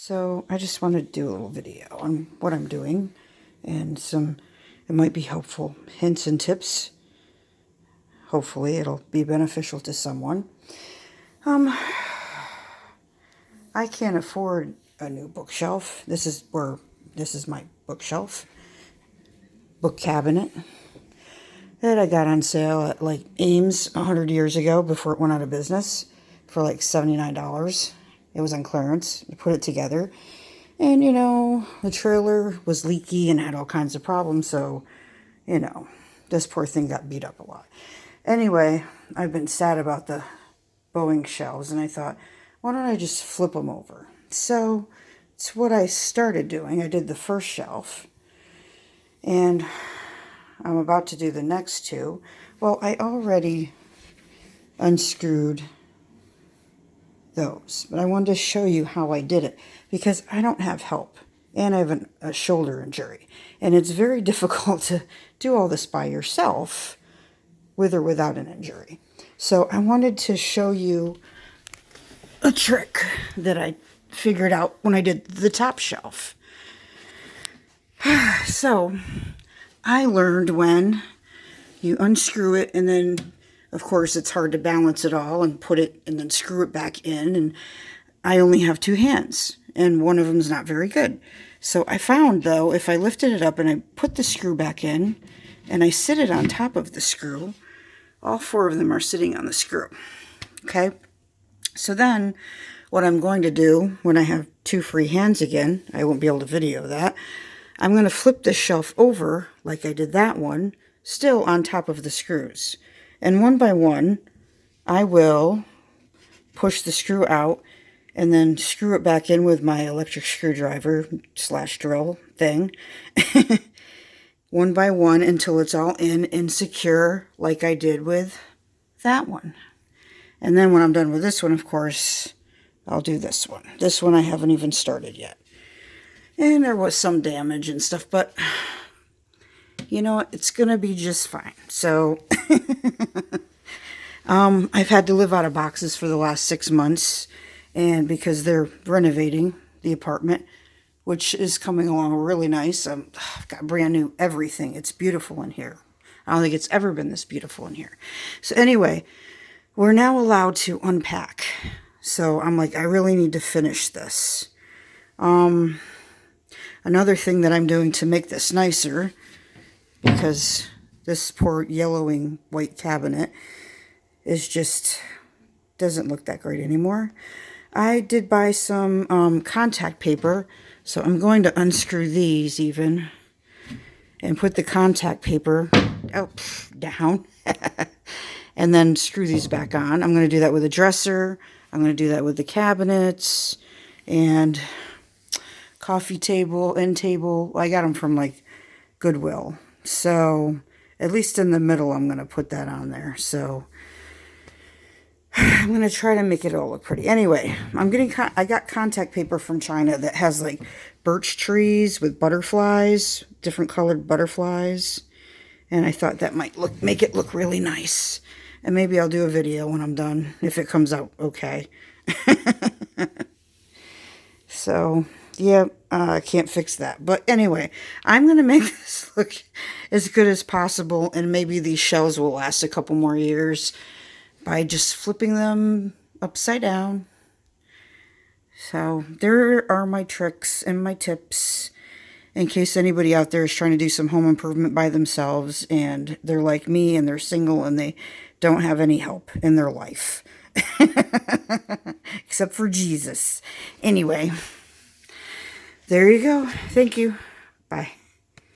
So I just wanted to do a little video on what I'm doing and it might be helpful hints and tips. Hopefully it'll be beneficial to someone. I can't afford a new bookshelf. This is my bookshelf, book cabinet that I got on sale at like Ames 100 years ago before it went out of business for like $79. It was on clearance. I put it together. And, the trailer was leaky and had all kinds of problems. So, this poor thing got beat up a lot. Anyway, I've been sad about the Boeing shelves. And I thought, why don't I just flip them over? So, it's what I started doing. I did the first shelf. And I'm about to do the next two. Well, I already unscrewed those, but I wanted to show you how I did it because I don't have help and I have a shoulder injury, and it's very difficult to do all this by yourself with or without an injury. So I wanted to show you a trick that I figured out when I did the top shelf. So I learned when you unscrew it, and then of course it's hard to balance it all and put it and then screw it back in, and I only have two hands and one of them is not very good. So I found, though, if I lifted it up and I put the screw back in and I sit it on top of the screw, all four of them are sitting on the screw. Okay? So then what I'm going to do when I have two free hands again, I won't be able to video that, I'm going to flip this shelf over like I did that one, still on top of the screws. And one by one, I will push the screw out and then screw it back in with my electric screwdriver / drill thing. One by one until it's all in and secure like I did with that one. And then when I'm done with this one, of course, I'll do this one. This one I haven't even started yet. And there was some damage and stuff, but you know what? It's going to be just fine. So I've had to live out of boxes for the last 6 months, and because they're renovating the apartment, which is coming along really nice. I've got brand new everything. It's beautiful in here. I don't think it's ever been this beautiful in here. So anyway, we're now allowed to unpack. So I'm like, I really need to finish this. Another thing that I'm doing to make this nicer, because this poor yellowing white cabinet is just doesn't look that great anymore. I did buy some contact paper, so I'm going to unscrew these even and put the contact paper down and then screw these back on. I'm going to do that with the dresser. I'm going to do that with the cabinets and coffee table, end table. I got them from like Goodwill. So at least in the middle, I'm going to put that on there. So I'm going to try to make it all look pretty. Anyway, I got contact paper from China that has like birch trees with butterflies, different colored butterflies. And I thought that might make it look really nice. And maybe I'll do a video when I'm done, if it comes out okay. So, yeah, I can't fix that. But anyway, I'm going to make this look as good as possible. And maybe these shelves will last a couple more years by just flipping them upside down. So there are my tricks and my tips in case anybody out there is trying to do some home improvement by themselves and they're like me and they're single and they don't have any help in their life. Except for Jesus. Anyway, there you go. Thank you. Bye.